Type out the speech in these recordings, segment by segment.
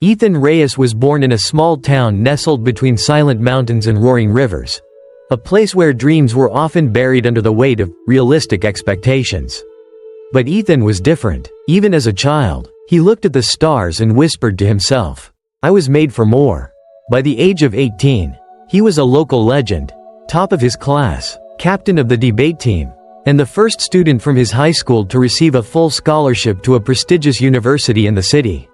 Ethan Reyes was born in a small town nestled between silent mountains and roaring rivers. A place where dreams were often buried under the weight of realistic expectations. But Ethan was different. Even as a child, he looked at the stars and whispered to himself, "I was made for more." By the age of 18, he was a local legend, top of his class, captain of the debate team, and the first student from his high school to receive a full scholarship to a prestigious university in the city.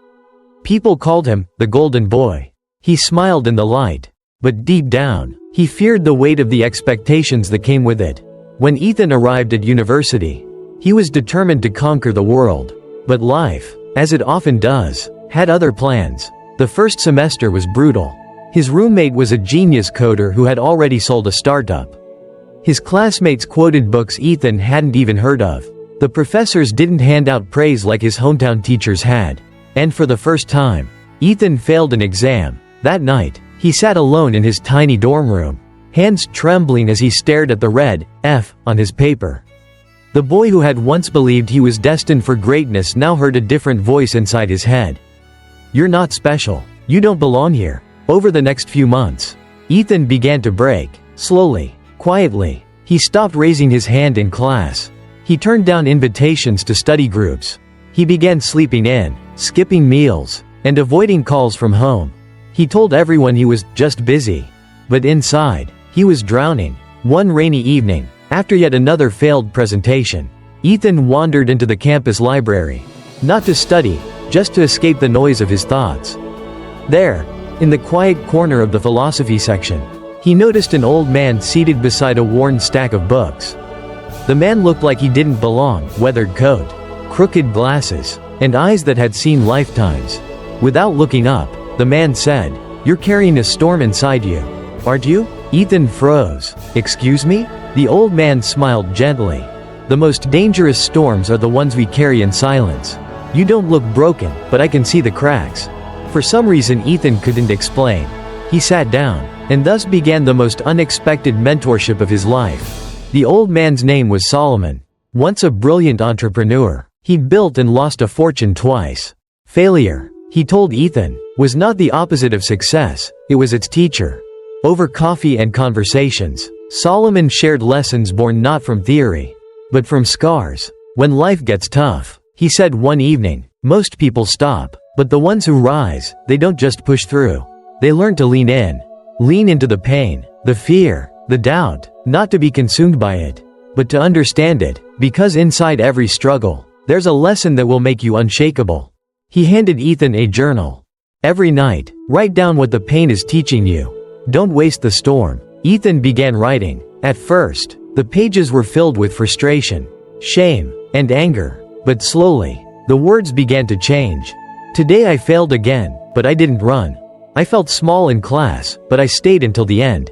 People called him the Golden Boy. He smiled in the light, but deep down, he feared the weight of the expectations that came with it. When Ethan arrived at university, he was determined to conquer the world. But life, as it often does, had other plans. The first semester was brutal. His roommate was a genius coder who had already sold a startup. His classmates quoted books Ethan hadn't even heard of. The professors didn't hand out praise like his hometown teachers had. And for the first time, Ethan failed an exam. That night, he sat alone in his tiny dorm room, hands trembling as he stared at the red F on his paper. The boy who had once believed he was destined for greatness now heard a different voice inside his head. "You're not special. You don't belong here." Over the next few months, Ethan began to break. Slowly, quietly, he stopped raising his hand in class. He turned down invitations to study groups. He began sleeping in, skipping meals, and avoiding calls from home. He told everyone he was just busy. But inside, he was drowning. One rainy evening, after yet another failed presentation, Ethan wandered into the campus library. Not to study, just to escape the noise of his thoughts. There, in the quiet corner of the philosophy section, he noticed an old man seated beside a worn stack of books. The man looked like he didn't belong, weathered coat, crooked glasses, and eyes that had seen lifetimes. Without looking up, the man said, "You're carrying a storm inside you, aren't you?" Ethan froze. "Excuse me?" The old man smiled gently. "The most dangerous storms are the ones we carry in silence. You don't look broken, but I can see the cracks." For some reason Ethan couldn't explain. He sat down, and thus began the most unexpected mentorship of his life. The old man's name was Solomon. Once a brilliant entrepreneur, he'd built and lost a fortune twice. Failure, he told Ethan, was not the opposite of success, it was its teacher. Over coffee and conversations, Solomon shared lessons born not from theory, but from scars. "When life gets tough," he said one evening, "most people stop, but the ones who rise, they don't just push through. They learn to lean in. Lean into the pain, the fear, the doubt, not to be consumed by it, but to understand it, because inside every struggle, there's a lesson that will make you unshakable." He handed Ethan a journal. "Every night, write down what the pain is teaching you. Don't waste the storm." Ethan began writing. At first, the pages were filled with frustration, shame, and anger. But slowly, the words began to change. "Today I failed again, but I didn't run. I felt small in class, but I stayed until the end.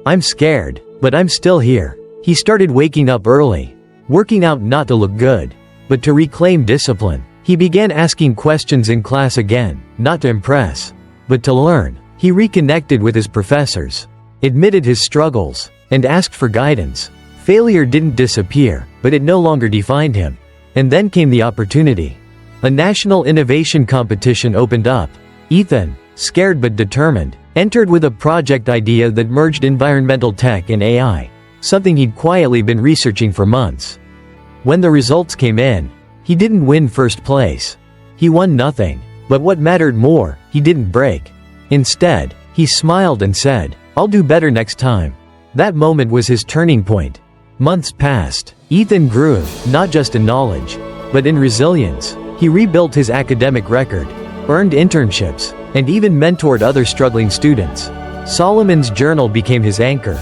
I'm scared, but I'm still here." He started waking up early, working out not to look good, but to reclaim discipline. He began asking questions in class again, not to impress, but to learn. He reconnected with his professors, admitted his struggles, and asked for guidance. Failure didn't disappear, but it no longer defined him. And then came the opportunity. A national innovation competition opened up. Ethan, scared but determined, entered with a project idea that merged environmental tech and AI, something he'd quietly been researching for months. When the results came in, he didn't win first place. He won nothing. But what mattered more, he didn't break. Instead, he smiled and said, "I'll do better next time." That moment was his turning point. Months passed. Ethan grew, not just in knowledge, but in resilience. He rebuilt his academic record, earned internships, and even mentored other struggling students. Solomon's journal became his anchor,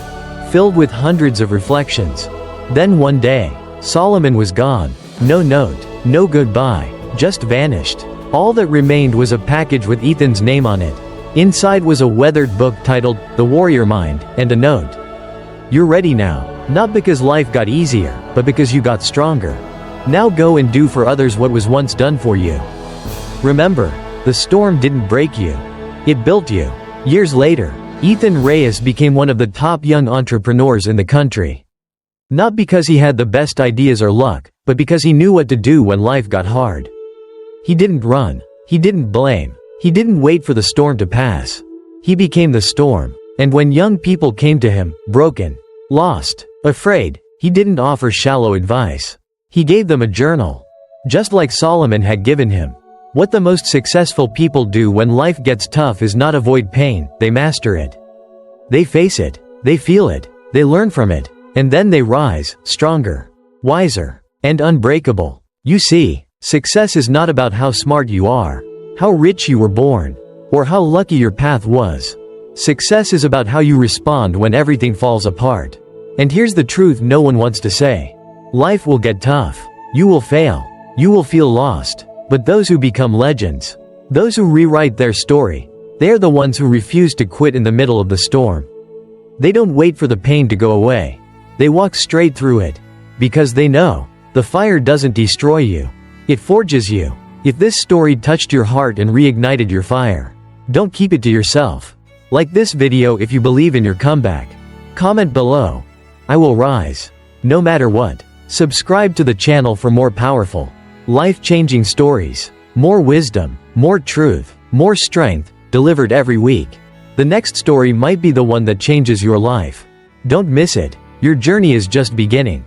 filled with hundreds of reflections. Then one day, Solomon was gone. No note, no goodbye, just vanished. All that remained was a package with Ethan's name on it. Inside was a weathered book titled The Warrior Mind, and a note. "You're ready now, not because life got easier, but because you got stronger. Now go and do for others what was once done for you." Remember, the storm didn't break you. It built you. Years later, Ethan Reyes became one of the top young entrepreneurs in the country. Not because he had the best ideas or luck, but because he knew what to do when life got hard. He didn't run. He didn't blame. He didn't wait for the storm to pass. He became the storm. And when young people came to him, broken, lost, afraid, he didn't offer shallow advice. He gave them a journal. Just like Solomon had given him. What the most successful people do when life gets tough is not avoid pain, they master it. They face it, they feel it, they learn from it, and then they rise, stronger, wiser, and unbreakable. You see, success is not about how smart you are, how rich you were born, or how lucky your path was. Success is about how you respond when everything falls apart. And here's the truth no one wants to say. Life will get tough. You will fail. You will feel lost. But those who become legends, those who rewrite their story, they are the ones who refuse to quit in the middle of the storm. They don't wait for the pain to go away. They walk straight through it. Because they know, the fire doesn't destroy you. It forges you. If this story touched your heart and reignited your fire, don't keep it to yourself. Like this video if you believe in your comeback. Comment below. I will rise. No matter what. Subscribe to the channel for more powerful, life-changing stories. More wisdom, more truth, more strength, delivered every week. The next story might be the one that changes your life. Don't miss it. Your journey is just beginning.